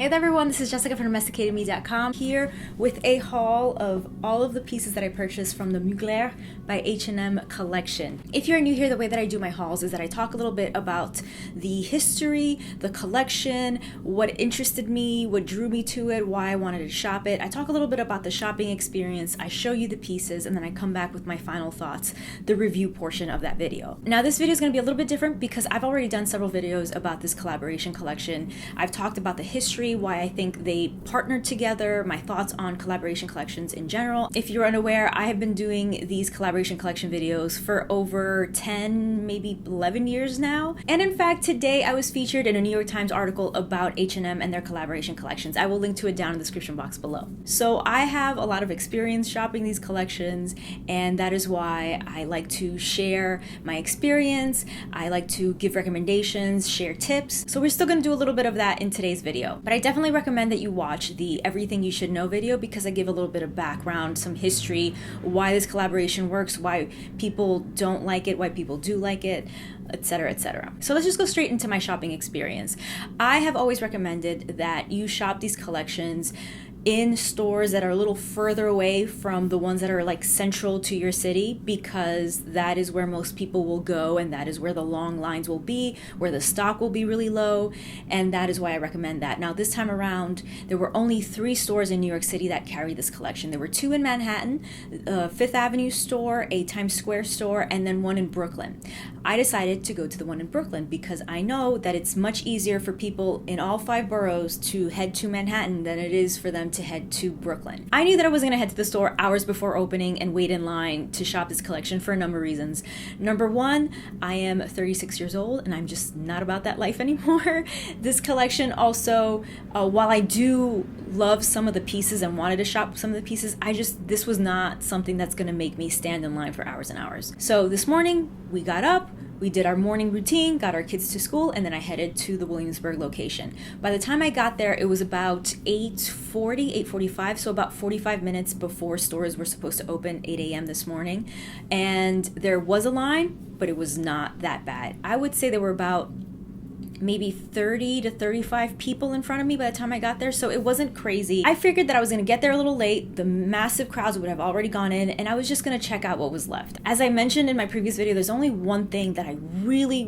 Hey there everyone, this is Jessica from DomesticatedMe.com here with a haul of all of the pieces that I purchased from the Mugler by H&M collection. If you're new here, the way that I do my hauls is that I talk a little bit about the history, the collection, what interested me, what drew me to it, why I wanted to shop it. I talk a little bit about the shopping experience, I show you the pieces, and then I come back with my final thoughts, the review portion of that video. Now this video is going to be a little bit different because I've already done several videos about this collaboration collection. I've talked about the history, why I think they partnered together, my thoughts on collaboration collections in general. If you're unaware, I have been doing these collaboration collection videos for over 10, maybe 11 years now. And in fact, today I was featured in a New York Times article about H&M and their collaboration collections. I will link to it down in the description box below. So I have a lot of experience shopping these collections, and that is why I like to share my experience. I like to give recommendations, share tips. So we're still going to do a little bit of that in today's video. But I definitely recommend that you watch the Everything You Should Know video because I give a little bit of background, some history, why this collaboration works, why people don't like it, why people do like it, etc., etc. So let's just go straight into my shopping experience. I have always recommended that you shop these collections in stores that are a little further away from the ones that are like central to your city, because that is where most people will go and that is where the long lines will be, where the stock will be really low, and that is why I recommend that. Now this time around, there were only 3 stores in New York City that carry this collection. There were 2 in Manhattan, a Fifth Avenue store, a Times Square store, and then one in Brooklyn. I decided to go to the one in Brooklyn because I know that it's much easier for people in all 5 boroughs to head to Manhattan than it is for them to head to Brooklyn. I knew that I was going to head to the store hours before opening and wait in line to shop this collection for a number of reasons. Number one, I am 36 years old and I'm just not about that life anymore. This collection also, while I do love some of the pieces and wanted to shop some of the pieces, this was not something that's going to make me stand in line for hours and hours. So this morning we got up, we did our morning routine, got our kids to school, and then I headed to the Williamsburg location. By the time I got there, it was about 8:45, so about 45 minutes before stores were supposed to open, 8 a.m. this morning. And there was a line, but it was not that bad. I would say there were about maybe 30 to 35 people in front of me by the time I got there, so it wasn't crazy. I figured that I was going to get there a little late, the massive crowds would have already gone in, and I was just going to check out what was left. As I mentioned in my previous video, there's only one thing that I really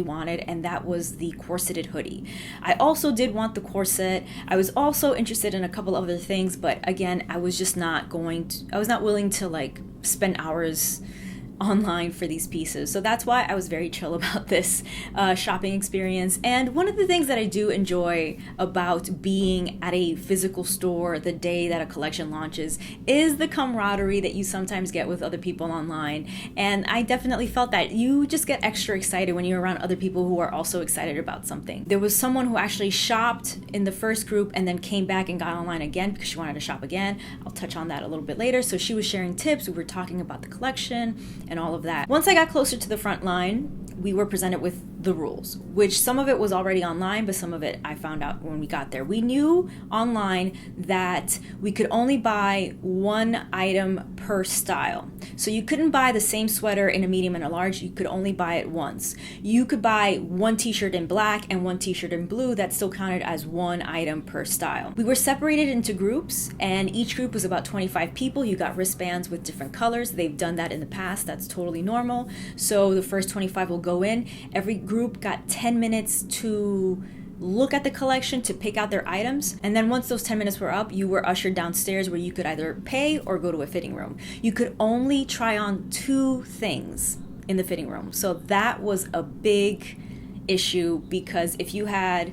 wanted, and that was the corseted hoodie. I also did want the corset. I was also interested in a couple other things, but again, I was not willing to like spend hours online for these pieces. So that's why I was very chill about this shopping experience. And one of the things that I do enjoy about being at a physical store the day that a collection launches is the camaraderie that you sometimes get with other people online. And I definitely felt that you just get extra excited when you're around other people who are also excited about something. There was someone who actually shopped in the first group and then came back and got online again because she wanted to shop again. I'll touch on that a little bit later. So she was sharing tips, we were talking about the collection and all of that. Once I got closer to the front line, we were presented with the rules, which some of it was already online, but some of it I found out when we got there. We knew online that we could only buy 1 item per style. So you couldn't buy the same sweater in a medium and a large, you could only buy it once. You could buy 1 t-shirt in black and 1 t-shirt in blue, that still counted as 1 item per style. We were separated into groups, and each group was about 25 people. You got wristbands with different colors. They've done that in the past, that's totally normal. So the first 25 will go in. Every group got 10 minutes to look at the collection, to pick out their items, and then once those 10 minutes were up, you were ushered downstairs where you could either pay or go to a fitting room. You could only try on 2 things in the fitting room. So that was a big issue, because if you had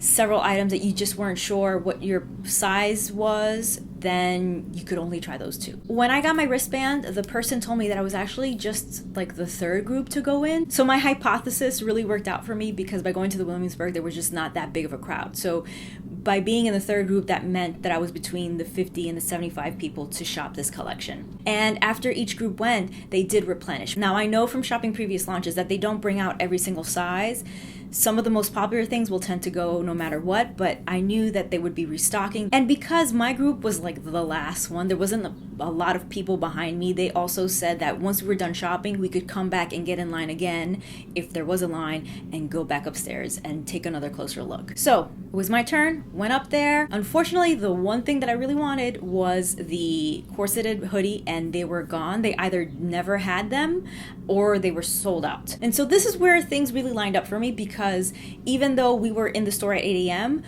several items that you just weren't sure what your size was, then you could only try those 2. When I got my wristband, the person told me that I was actually just like the 3rd group to go in. So my hypothesis really worked out for me, because by going to the Williamsburg, there was just not that big of a crowd. So by being in the 3rd group, that meant that I was between the 50 and the 75 people to shop this collection. And after each group went, they did replenish. Now I know from shopping previous launches that they don't bring out every single size. Some of the most popular things will tend to go no matter what, but I knew that they would be restocking. And because my group was like the last one, there wasn't a lot of people behind me. They also said that once we were done shopping, we could come back and get in line again if there was a line and go back upstairs and take another closer look. So it was my turn, went up there. Unfortunately, the one thing that I really wanted was the corseted hoodie, and they were gone. They either never had them or they were sold out. And so this is where things really lined up for me, because even though we were in the store at 8 a.m.,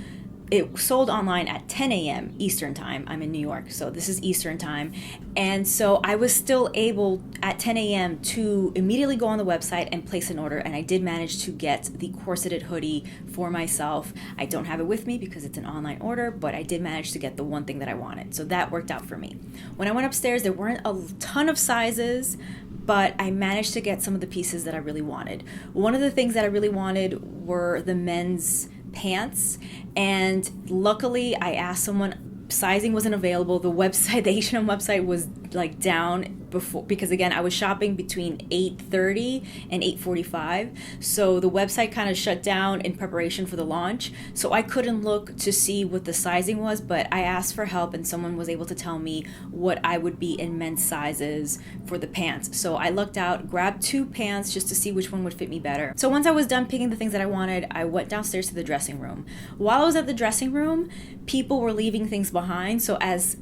it sold online at 10 a.m. Eastern time. I'm in New York, so this is Eastern time. And so I was still able at 10 a.m. to immediately go on the website and place an order, and I did manage to get the corseted hoodie for myself. I don't have it with me because it's an online order, but I did manage to get the one thing that I wanted. So that worked out for me. When I went upstairs, there weren't a ton of sizes, but I managed to get some of the pieces that I really wanted. One of the things that I really wanted were the men's pants, and luckily I asked someone, sizing wasn't available. The website, the H&M website, was like down before, because again, I was shopping between 8:30 and 8:45, so the website kind of shut down in preparation for the launch, so I couldn't look to see what the sizing was, but I asked for help and someone was able to tell me what I would be in men's sizes for the pants. So I looked out, grabbed 2 pants just to see which one would fit me better. So once I was done picking the things that I wanted, I went downstairs to the dressing room. While I was at the dressing room, people were leaving things behind, so as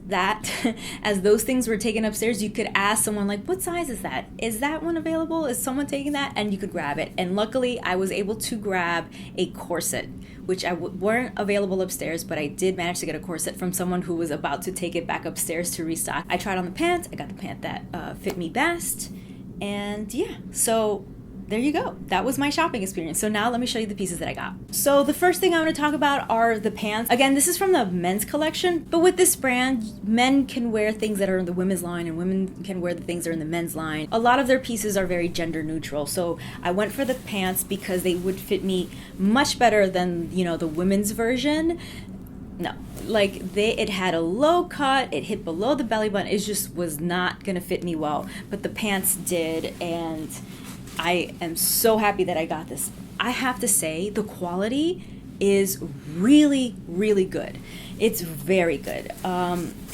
those things were taken upstairs, you could ask someone like, what size is that? Is that one available? Is someone taking that? And you could grab it. And luckily I was able to grab a corset, which weren't available upstairs, but I did manage to get a corset from someone who was about to take it back upstairs to restock. I tried on the pants. I got the pant that fit me best. And yeah, so there you go. That was my shopping experience. So now let me show you the pieces that I got. So the first thing I'm going to talk about are the pants. Again, this is from the men's collection, but with this brand, men can wear things that are in the women's line and women can wear the things that are in the men's line. A lot of their pieces are very gender neutral. So I went for the pants because they would fit me much better than, the women's version. No, like it had a low cut, it hit below the belly button. It just was not going to fit me well, but the pants did, and I am so happy that I got this. I have to say the quality is really, really good. It's very good.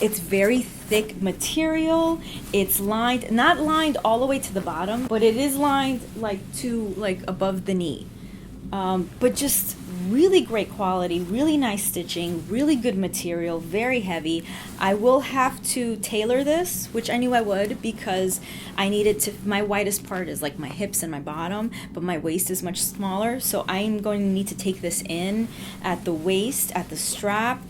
It's very thick material. It's lined, not lined all the way to the bottom, but it is lined like above the knee. But just really great quality, really nice stitching, really good material, very heavy. I will have to tailor this, which I knew I would, because I needed to, my widest part is like my hips and my bottom, but my waist is much smaller. So I'm going to need to take this in at the waist, at the strap.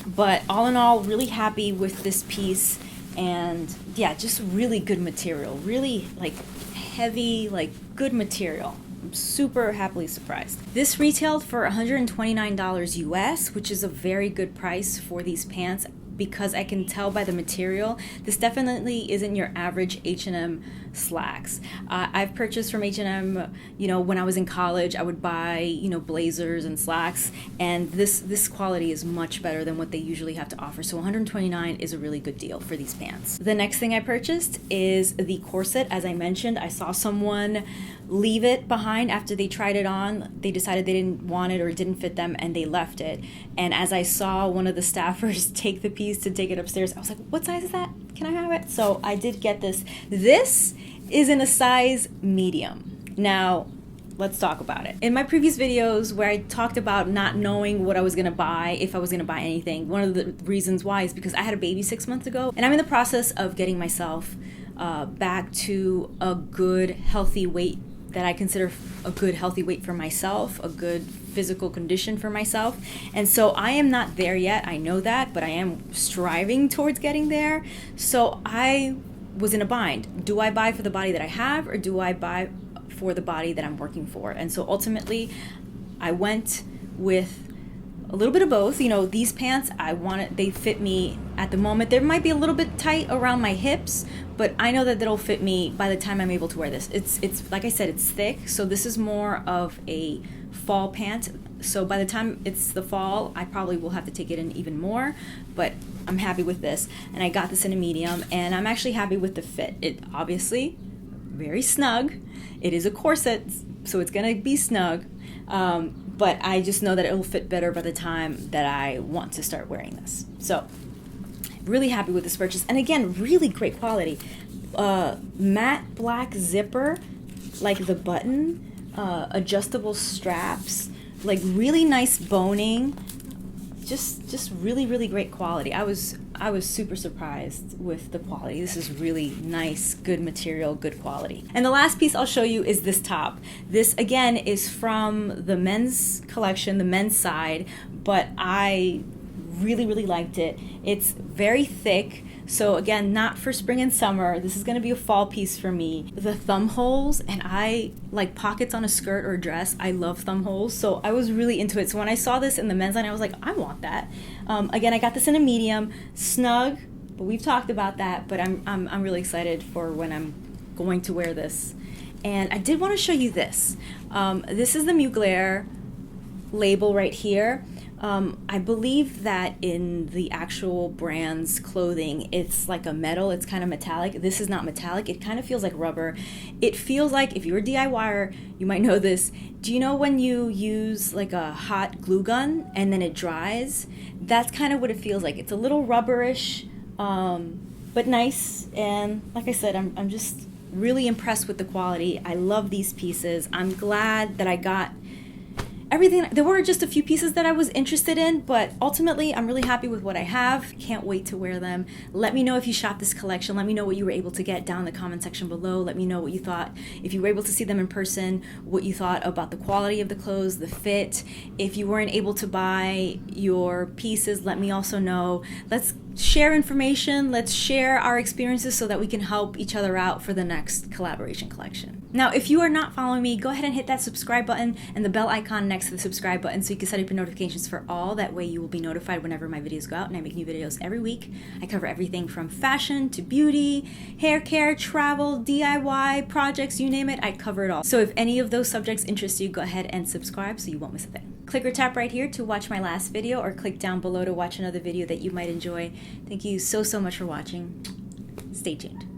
But all in all, really happy with this piece. And yeah, just really good material, really like heavy, like good material. I'm super happily surprised. This retailed for $129 US, which is a very good price for these pants, because I can tell by the material, this definitely isn't your average H&M slacks. I've purchased from H&M, when I was in college, I would buy, blazers and slacks, and this quality is much better than what they usually have to offer. So $129 is a really good deal for these pants. The next thing I purchased is the corset. As I mentioned, I saw someone leave it behind after they tried it on. They decided they didn't want it or it didn't fit them, and they left it. And as I saw one of the staffers take the piece to take it upstairs, I was like, what size is that? Can I have it? So I did get this. This is in a size medium. Now, let's talk about it. In my previous videos where I talked about not knowing what I was gonna buy, if I was gonna buy anything, one of the reasons why is because I had a baby 6 months ago, and I'm in the process of getting myself back to a good, healthy weight that I consider a good, healthy weight for myself, a good physical condition for myself. And so I am not there yet, I know that, but I am striving towards getting there. So I was in a bind. Do I buy for the body that I have, or do I buy for the body that I'm working for? And so ultimately, I went with a little bit of both. These pants, they fit me at the moment. They might be a little bit tight around my hips, but I know that it'll fit me by the time I'm able to wear this. It's like I said, it's thick, so this is more of a fall pant. So by the time it's the fall, I probably will have to take it in even more, but I'm happy with this. And I got this in a medium, and I'm actually happy with the fit. It obviously very snug. It is a corset, so it's gonna be snug. but I just know that it will fit better by the time that I want to start wearing this. So really happy with this purchase. And again, really great quality. Matte black zipper, like the button, adjustable straps, like really nice boning. Just really great quality. I was super surprised with the quality. This is really nice, good material, good quality. And the last piece I'll show you is this top. This again is from the men's collection, the men's side, but I really liked it. It's very thick, so again, not for spring and summer. This is going to be a fall piece for me. The thumb holes, and I like pockets on a skirt or a dress. I love thumb holes, so I was really into it. So when I saw this in the men's line, I was like, I want that. Again, I got this in a medium, snug, but we've talked about that. But I'm really excited for when I'm going to wear this. And I did want to show you this. This is the Mugler label right here. I believe that in the actual brand's clothing, it's like a metal, it's kind of metallic. This is not metallic, it kind of feels like rubber. It feels like, if you're a DIYer, you might know this. Do you know when you use like a hot glue gun and then it dries? That's kind of what it feels like. It's a little rubberish, but nice. And like I said, I'm just really impressed with the quality. I love these pieces. I'm glad that I got everything. There were just a few pieces that I was interested in, but ultimately I'm really happy with what I have. Can't wait to wear them. Let me know if you shopped this collection. Let me know what you were able to get down in the comment section below. Let me know what you thought. If you were able to see them in person, what you thought about the quality of the clothes, the fit. If you weren't able to buy your pieces, let me also know. Let's share information. Let's share our experiences so that we can help each other out for the next collaboration collection. Now, if you are not following me, go ahead and hit that subscribe button and the bell icon next to the subscribe button so you can set up your notifications for all. That way you will be notified whenever my videos go out, and I make new videos every week. I cover everything from fashion to beauty, hair care, travel, DIY, projects, you name it, I cover it all. So if any of those subjects interest you, go ahead and subscribe so you won't miss a thing. Click or tap right here to watch my last video, or click down below to watch another video that you might enjoy. Thank you so much for watching. Stay tuned.